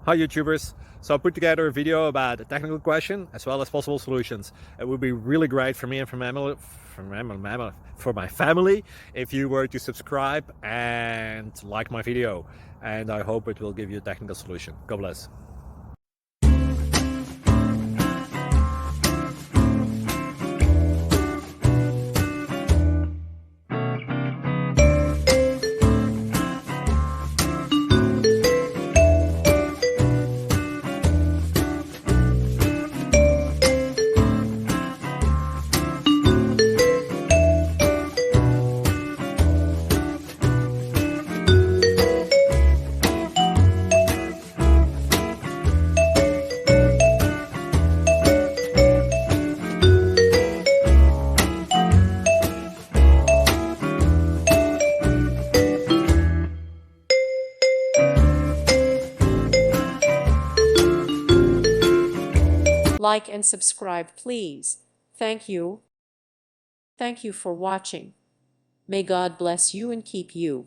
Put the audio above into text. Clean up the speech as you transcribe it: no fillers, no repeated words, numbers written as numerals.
Hi YouTubers! So I put together a video about a technical question as well as possible solutions. It would be really great for me and for my family if you were to subscribe and like my video, and I hope it will give you a technical solution. God bless. Like and subscribe, please. Thank you. Thank you for watching. May God bless you and keep you.